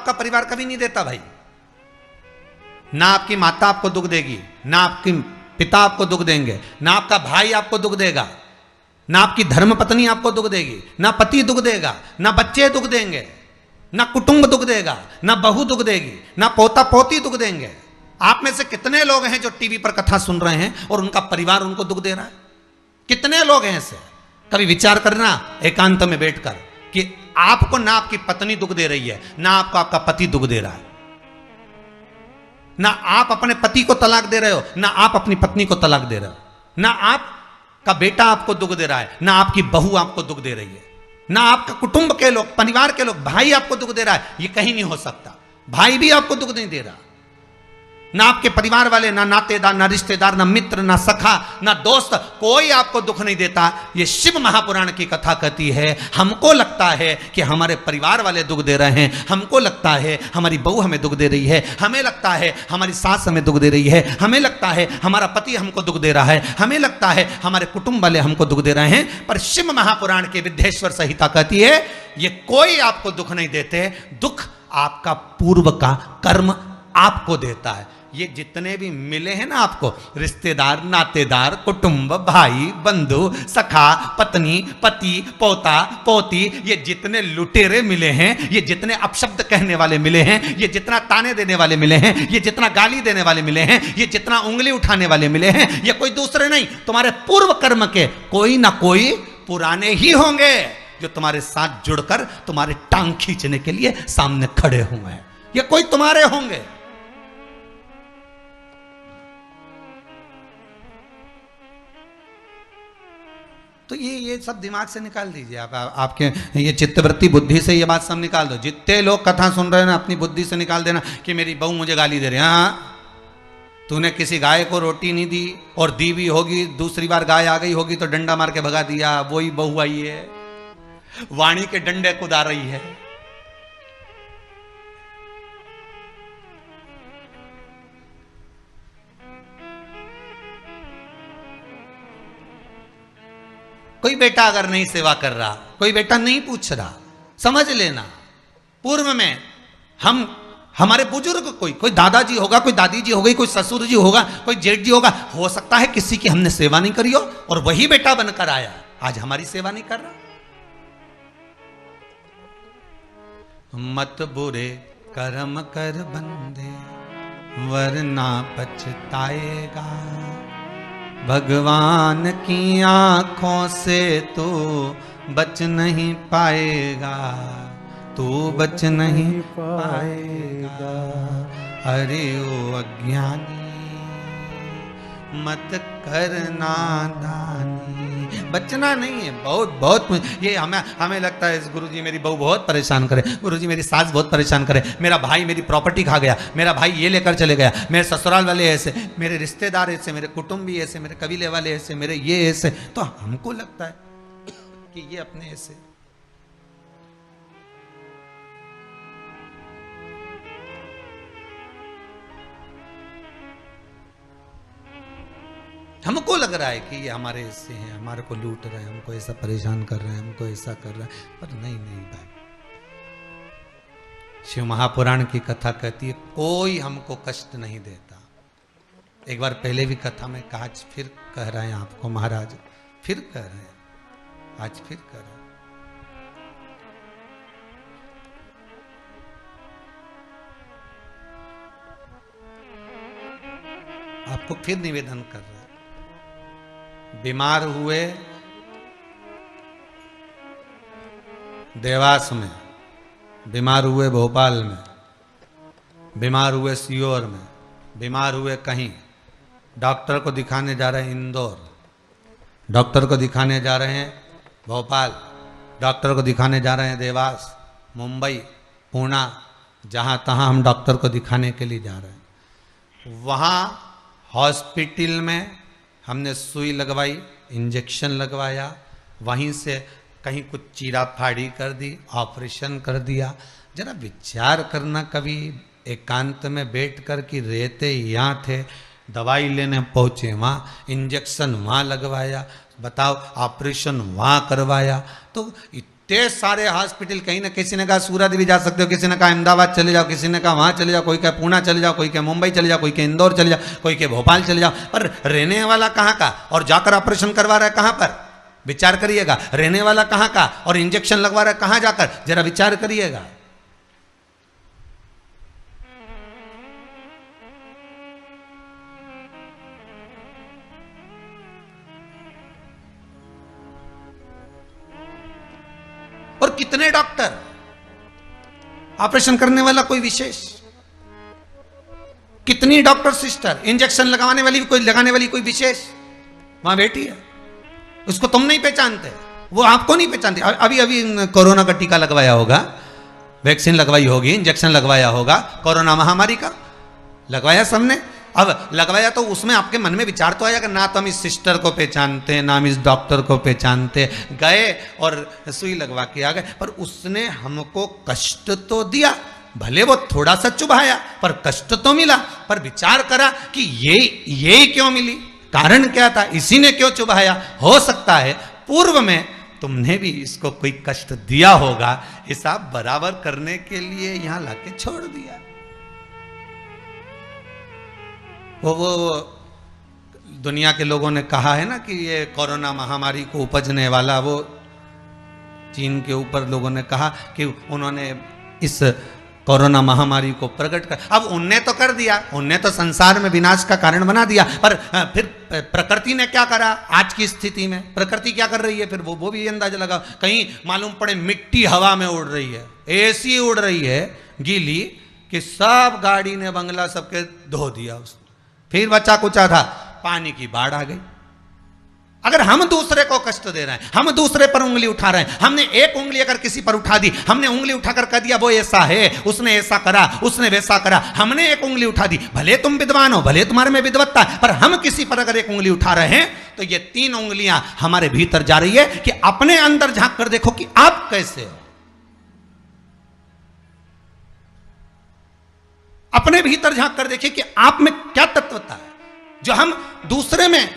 आपका परिवार कभी नहीं देता भाई। ना आपकी माता आपको दुख देगी, ना आपके पिता आपको दुख देंगे, ना आपका भाई आपको दुख देगा, ना आपकी धर्म पत्नी आपको दुख देगी, ना पति दुख देगा, ना बच्चे दुख देंगे, ना कुटुंब दुख देगा, ना बहू दुख देगी, ना पोता पोती दुख देंगे। आप में से कितने लोग हैं जो टीवी पर कथा सुन रहे हैं और उनका परिवार उनको दुख दे रहा है? कितने लोग हैं ऐसे? कभी विचार करना एकांत में बैठकर कि आपको ना आपकी पत्नी दुख दे रही है, ना आपको आपका पति दुख दे रहा है, ना आप अपने पति को तलाक दे रहे हो, ना आप अपनी पत्नी को तलाक दे रहे हो, ना आपका बेटा आपको दुख दे रहा है, ना आपकी बहू आपको दुख दे रही है, ना आपका कुटुंब के लोग, परिवार के लोग, भाई आपको दुख दे रहा है। ये कहीं नहीं हो सकता। भाई भी आपको दुख नहीं दे रहा, ना आपके परिवार वाले, ना नातेदार, ना रिश्तेदार, ना मित्र, ना सखा, ना दोस्त, कोई आपको दुख नहीं देता। ये शिव महापुराण की कथा कहती है हमको लगता है कि हमारे परिवार वाले दुख दे रहे हैं, हमको लगता है हमारी बहू हमें दुख दे रही है, हमें लगता है हमारी सास हमें दुख दे रही है, हमें लगता है हमारा पति हमको दुख दे रहा है, हमें लगता है हमारे कुटुंब वाले हमको दुख दे रहे हैं। पर शिव महापुराण की विद्येश्वर संहिता कहती है ये कोई आपको दुख नहीं देते, दुख आपका पूर्व का कर्म आपको देता है। ये जितने भी मिले हैं ना आपको, रिश्तेदार, नातेदार, कुटुंब, भाई, बंधु, सखा, पत्नी, पति, पोता, पोती, ये जितने लुटेरे मिले हैं, ये जितने अपशब्द कहने वाले मिले हैं, ये जितना ताने देने वाले मिले हैं, ये जितना गाली देने वाले मिले हैं, ये जितना उंगली उठाने वाले मिले हैं, ये कोई दूसरे नहीं, तुम्हारे पूर्व कर्म के कोई ना कोई पुराने ही होंगे जो तुम्हारे साथ जुड़कर तुम्हारे टांग खींचने के लिए सामने खड़े हुए हैं। ये कोई तुम्हारे होंगे। तो ये सब दिमाग से निकाल दीजिए आप, आपके ये चित्तवृत्ति बुद्धि से ये बात सब निकाल दो। जितने लोग कथा सुन रहे हैं ना, अपनी बुद्धि से निकाल देना कि मेरी बहू मुझे गाली दे रही है। हाँ, तूने किसी गाय को रोटी नहीं दी और दी भी होगी, दूसरी बार गाय आ गई होगी तो डंडा मार के भगा दिया, वही बहू आई है, वाणी के डंडे कुदा रही है। कोई बेटा अगर नहीं सेवा कर रहा, कोई बेटा नहीं पूछ रहा, समझ लेना पूर्व में हमारे बुजुर्ग, कोई दादाजी होगा, कोई दादी जी हो गई, कोई ससुर जी होगा, कोई जेठ जी होगा, हो सकता है किसी की हमने सेवा नहीं करी हो और वही बेटा बनकर आया, आज हमारी सेवा नहीं कर रहा। मत बुरे कर्म कर बंदे वरना पछताएगा, भगवान की आंखों से तू बच नहीं पाएगा, तू बच नहीं पाएगा। अरे ओ अज्ञानी मत करना दानी। बचना नहीं है, बहुत ये हमें लगता है गुरुजी मेरी बहू बहुत परेशान करे, गुरुजी मेरी सास बहुत परेशान करे, मेरा भाई मेरी प्रॉपर्टी खा गया, मेरा भाई ये लेकर चले गया, मेरे ससुराल वाले ऐसे, मेरे रिश्तेदार ऐसे, मेरे कुटुंबी ऐसे, मेरे कबीले वाले ऐसे, मेरे ये ऐसे। तो हमको लगता है कि ये अपने ऐसे। हमको लग रहा है कि ये हमारे ऐसे हैं, हमारे को लूट रहे हैं, हमको ऐसा परेशान कर रहे हैं, हमको ऐसा कर रहे हैं, पर नहीं भाई। शिव महापुराण की कथा कहती है कोई हमको कष्ट नहीं देता। एक बार पहले भी कथा में कहा, आज फिर कह रहे हैं आपको महाराज, फिर कह रहे हैं, आज फिर कह रहे हैं। आपको फिर निवेदन कर रहे हैं, बीमार हुए देवास में, बीमार हुए भोपाल में, बीमार हुए सीहोर में, बीमार हुए कहीं, डॉक्टर को दिखाने जा रहे हैं इंदौर, डॉक्टर को दिखाने जा रहे हैं भोपाल, डॉक्टर को दिखाने जा रहे हैं देवास, मुंबई, पुणे, जहाँ तहाँ हम डॉक्टर को दिखाने के लिए जा रहे हैं। वहाँ हॉस्पिटल में हमने सुई लगवाई, इंजेक्शन लगवाया, वहीं से कहीं कुछ चीरा फाड़ी कर दी, ऑपरेशन कर दिया। जरा विचार करना कभी एकांत में बैठ कर कि रहते यहाँ थे, दवाई लेने पहुँचे वहाँ, इंजेक्शन वहाँ लगवाया, बताओ ऑपरेशन वहाँ करवाया। तो इतने सारे हॉस्पिटल, कहीं ना किसी ने कहा सूरत भी जा सकते हो, किसी ने कहा अहमदाबाद चले जाओ, किसी ने कहा वहां चले जाओ, कोई कहा पूना चले जाओ, कोई कहा मुंबई चले जाओ, कोई के इंदौर चले जाओ, कोई के भोपाल चले जाओ, पर रहने वाला कहाँ का और जाकर ऑपरेशन करवा रहा है कहाँ पर? विचार करिएगा। रहने वाला कहाँ का और इंजेक्शन लगवा रहा है कहाँ जाकर? जरा विचार करिएगा। और कितने डॉक्टर, ऑपरेशन करने वाला कोई विशेष, कितनी डॉक्टर सिस्टर, इंजेक्शन लगाने वाली कोई, लगाने वाली कोई विशेष वहां बैठी है, उसको तुम नहीं पहचानते, वो आपको नहीं पहचानते। अभी अभी कोरोना का टीका लगवाया होगा, वैक्सीन लगवाई होगी, इंजेक्शन लगवाया होगा, कोरोना महामारी का लगवाया सबने। अब लगवाया तो उसमें आपके मन में विचार तो आएगा, ना तो हम इस सिस्टर को पहचानते, ना हम इस डॉक्टर को पहचानते, गए और सुई लगवा के आ गए, पर उसने हमको कष्ट तो दिया, भले वो थोड़ा सा चुभाया पर कष्ट तो मिला। पर विचार करा कि ये क्यों मिली, कारण क्या था, इसी ने क्यों चुभाया? हो सकता है पूर्व में तुमने भी इसको कोई कष्ट दिया होगा, हिसाब बराबर करने के लिए यहां लाके छोड़ दिया। वो दुनिया के लोगों ने कहा है ना कि ये कोरोना महामारी को उपजने वाला, वो चीन के ऊपर लोगों ने कहा कि उन्होंने इस कोरोना महामारी को प्रकट कर, अब उनने तो कर दिया, उनने तो संसार में विनाश का कारण बना दिया, पर फिर प्रकृति ने क्या करा? आज की स्थिति में प्रकृति क्या कर रही है फिर वो भी अंदाजा लगा। कहीं मालूम पड़े मिट्टी हवा में उड़ रही है, ऐसी उड़ रही है गीली कि सब गाड़ी ने बंगला सबके धो दिया उसने। फिर बचा कुचा था, पानी की बाढ़ आ गई। अगर हम दूसरे को कष्ट दे रहे हैं, हम दूसरे पर उंगली उठा रहे हैं, हमने एक उंगली अगर किसी पर उठा दी, हमने उंगली उठाकर कह दिया वो ऐसा है, उसने ऐसा करा, उसने वैसा करा, हमने एक उंगली उठा दी, भले तुम विद्वान हो, भले तुम्हारे में विद्वत्ता है, पर हम किसी पर अगर एक उंगली उठा रहे हैं तो ये 3 उंगलियां हमारे भीतर जा रही है कि अपने अंदर झांक कर देखो कि आप कैसे हो, अपने भीतर झांक कर देखिए कि आप में क्या तत्वता है। जो हम दूसरे में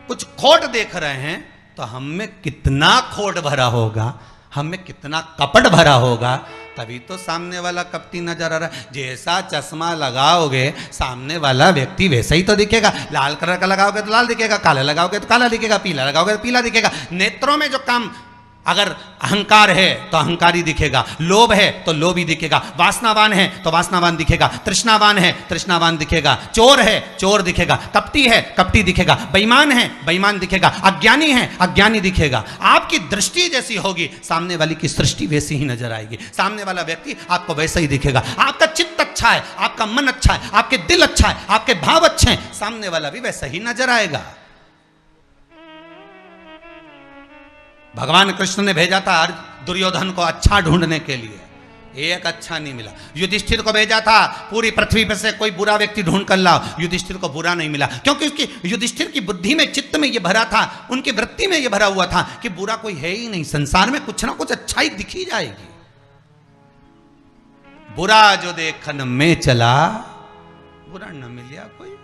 कुछ खोट देख रहे हैं तो हम में कितना खोट भरा होगा, हम में कितना कपट भरा होगा, तभी तो सामने वाला कपटी नजर आ रहा है। जैसा चश्मा लगाओगे सामने वाला व्यक्ति वैसा ही तो दिखेगा। लाल कलर का लगाओगे तो लाल दिखेगा, काला लगाओगे तो काला दिखेगा, पीला लगाओगे तो पीला दिखेगा। नेत्रों में जो काम, अगर अहंकार है तो अहंकारी दिखेगा, लोभ है तो लोभी दिखेगा, वासनावान है तो वासनावान दिखेगा, तृष्णावान है तृष्णावान दिखेगा, चोर है चोर दिखेगा, कपटी है कपटी दिखेगा, बेईमान है बेईमान दिखेगा, अज्ञानी है अज्ञानी दिखेगा। आपकी दृष्टि जैसी होगी सामने वाली की सृष्टि वैसी ही नजर आएगी, सामने वाला व्यक्ति आपको वैसा ही दिखेगा। आपका चित्त अच्छा है, आपका मन अच्छा है, आपके दिल अच्छा है, आपके भाव अच्छे हैं, सामने वाला भी वैसा ही नजर आएगा। भगवान कृष्ण ने भेजा था दुर्योधन को अच्छा ढूंढने के लिए, एक अच्छा नहीं मिला। युधिष्ठिर को भेजा था पूरी पृथ्वी पर से कोई बुरा व्यक्ति ढूंढ कर लाओ, युधिष्ठिर को बुरा नहीं मिला, क्योंकि उसकी युधिष्ठिर की बुद्धि में, चित्त में ये भरा था, उनकी वृत्ति में ये भरा हुआ था कि बुरा कोई है ही नहीं, संसार में कुछ ना कुछ अच्छाई दिखी जाएगी। बुरा जो देखन में चला बुरा न मिलिया कोई।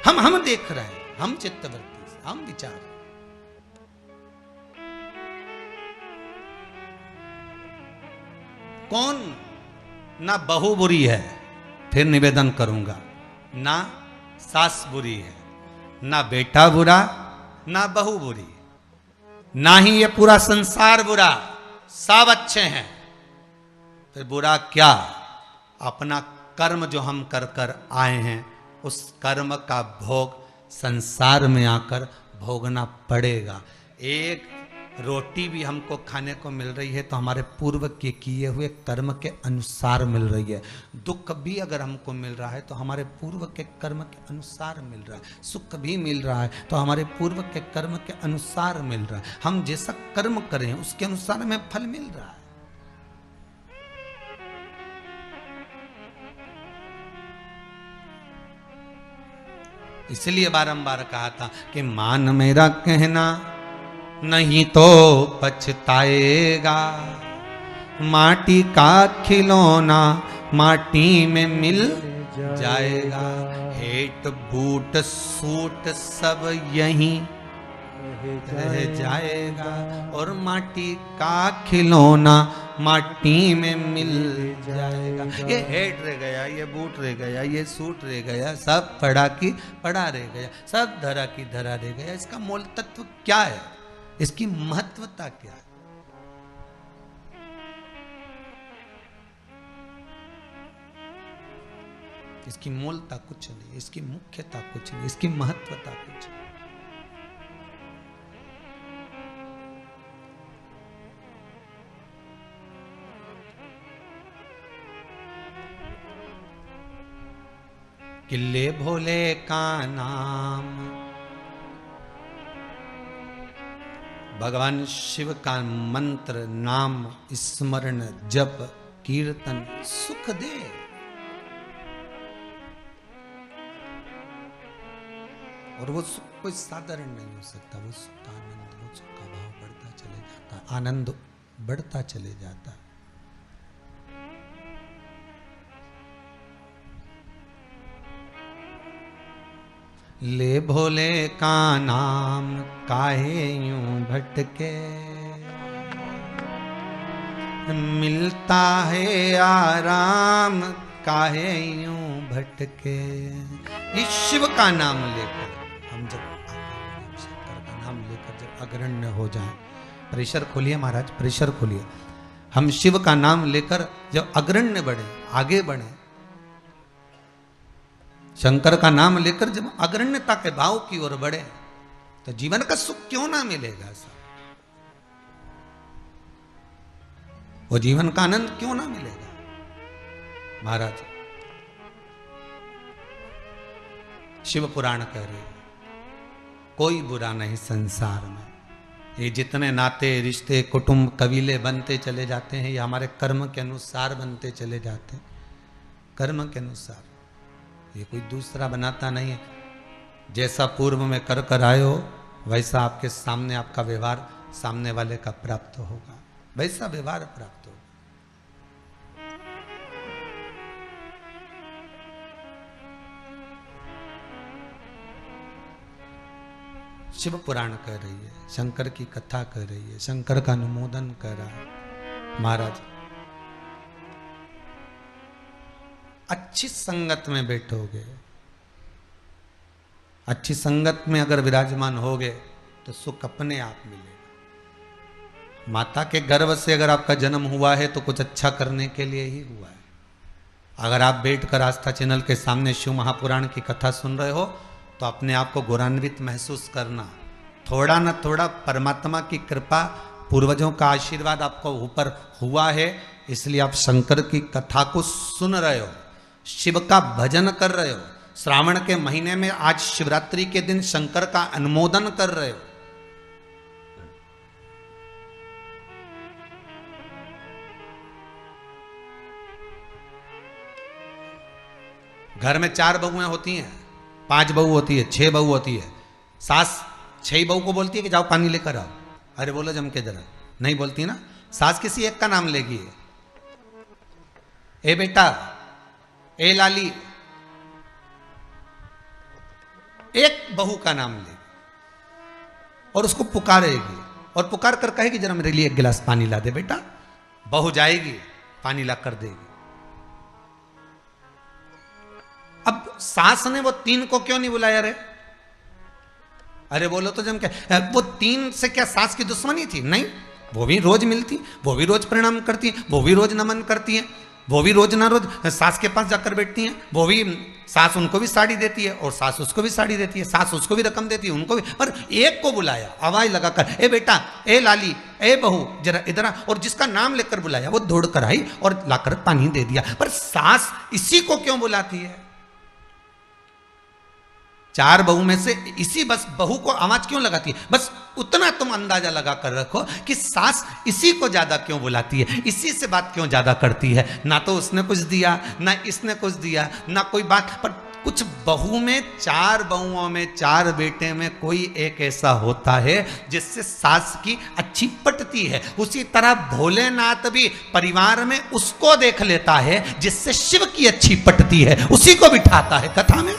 हम देख रहे हैं, हम चित्तवृत्ति से, हम विचार। कौन ना बहू बुरी है, फिर निवेदन करूंगा, ना सास बुरी है, ना बेटा बुरा, ना बहू बुरी, ना ही ये पूरा संसार बुरा, सब अच्छे हैं। फिर बुरा क्या? अपना कर्म जो हम कर कर आए हैं, उस कर्म का भोग संसार में आकर भोगना पड़ेगा। एक रोटी भी हमको खाने को मिल रही है तो हमारे पूर्व के किए हुए कर्म के अनुसार मिल रही है। दुख भी अगर हमको मिल रहा है तो हमारे पूर्व के कर्म के अनुसार मिल रहा है। सुख भी मिल रहा है तो हमारे पूर्व के कर्म के अनुसार मिल रहा है। हम जैसा कर्म करें उसके अनुसार हमें फल मिल रहा है। इसलिए बारंबार कहा था कि मान मेरा कहना नहीं तो पछताएगा, माटी का खिलौना माटी में मिल जाएगा, हेट बूट सूट सब यहीं रह जाएगा, और माटी का खिलौना माटी में मिल जाएगा। ये हेड रह गया, ये बूट रह गया, ये सूट रह गया, सब पड़ा की पड़ा रह गया, सब धरा की धरा रह गया। इसका मूल तत्व क्या है? इसकी महत्वता क्या है? इसकी मूलता कुछ नहीं, इसकी मुख्यता कुछ नहीं, इसकी महत्वता कुछ नहीं। किले भोले का नाम, भगवान शिव का मंत्र, नाम स्मरण जप कीर्तन सुख दे। और वो सुख कोई साधारण नहीं हो सकता। वो सुख का आनंद, वो सुख का भाव बढ़ता चले जाता, आनंद बढ़ता चले जाता। ले भोले का नाम काहे यूं भटके, मिलता है आराम काहे यूं भटके। इस शिव का नाम लेकर हम जब शंकर का नाम लेकर जब अग्रण्य हो जाएं, प्रेशर खोलिए महाराज, प्रेशर खोलिए। हम शिव का नाम लेकर जब अग्रण्य बढ़े, आगे बढ़े, शंकर का नाम लेकर जब अग्रण्यता के भाव की ओर बढ़े, तो जीवन का सुख क्यों ना मिलेगा साहब? वो जीवन का आनंद क्यों ना मिलेगा महाराज? शिव पुराण कह रहे हैं, कोई बुरा नहीं संसार में। ये जितने नाते रिश्ते कुटुंब कबीले बनते चले जाते हैं, ये हमारे कर्म के अनुसार बनते चले जाते हैं। कर्म के अनुसार, ये कोई दूसरा बनाता नहीं है। जैसा पूर्व में कर कर आए हो, वैसा आपके सामने आपका व्यवहार सामने वाले का प्राप्त होगा, वैसा व्यवहार प्राप्त होगा। शिव पुराण कह रही है, शंकर की कथा कह रही है, शंकर का अनुमोदन कर रहा है महाराज। अच्छी संगत में बैठोगे, अच्छी संगत में अगर विराजमान होगे तो सुख अपने आप मिलेगा। माता के गर्भ से अगर आपका जन्म हुआ है तो कुछ अच्छा करने के लिए ही हुआ है। अगर आप बैठकर आस्था चैनल के सामने शिव महापुराण की कथा सुन रहे हो तो अपने आप को गौरवान्वित महसूस करना। थोड़ा न थोड़ा परमात्मा की कृपा, पूर्वजों का आशीर्वाद आपको ऊपर हुआ है, इसलिए आप शंकर की कथा को सुन रहे हो, शिव का भजन कर रहे हो। श्रावण के महीने में आज शिवरात्रि के दिन शंकर का अनुमोदन कर रहे हो। घर में 4 बहुएं होती हैं, 5 बहू होती है, 6 बहू होती है। सास 6 बहू को बोलती है कि जाओ पानी लेकर आओ, अरे बोलो जम के जरा, नहीं बोलती ना। सास किसी एक का नाम लेगी, ए बेटा, ए लाली, एक बहू का नाम लेगी और उसको पुकारेगी और पुकार कर कहेगी जरा मेरे लिए 1 गिलास पानी ला दे बेटा। बहू जाएगी, पानी ला कर देगी। अब सास ने वो 3 को क्यों नहीं बुलाया रे? अरे बोलो तो जम क्या, वो 3 से क्या सास की दुश्मनी थी? नहीं, वो भी रोज मिलती, वो भी रोज प्रणाम करती है, वो भी रोज नमन करती है, वो भी रोज ना रोज सास के पास जाकर बैठती हैं। वो भी, सास उनको भी साड़ी देती है और सास उसको भी साड़ी देती है, सास उसको भी रकम देती है, उनको भी। पर एक को बुलाया आवाज लगाकर, ए बेटा, ए लाली, ए बहू, जरा इधर आ। और जिसका नाम लेकर बुलाया वो दौड़ कर आई और लाकर पानी दे दिया। पर सास इसी को क्यों बुलाती है? 4 बहू में से इसी बस बहू को आवाज क्यों लगाती है? बस उतना तुम अंदाजा लगा कर रखो कि सास इसी को ज्यादा क्यों बुलाती है, इसी से बात क्यों ज्यादा करती है। ना तो उसने कुछ दिया, ना इसने कुछ दिया, ना कोई बात। पर कुछ बहू में, 4 बहुओं में, 4 बेटे में कोई एक ऐसा होता है जिससे सास की अच्छी पटती है। उसी तरह भोलेनाथ भी परिवार में उसको देख लेता है जिससे शिव की अच्छी पटती है, उसी को बिठाता है कथा में।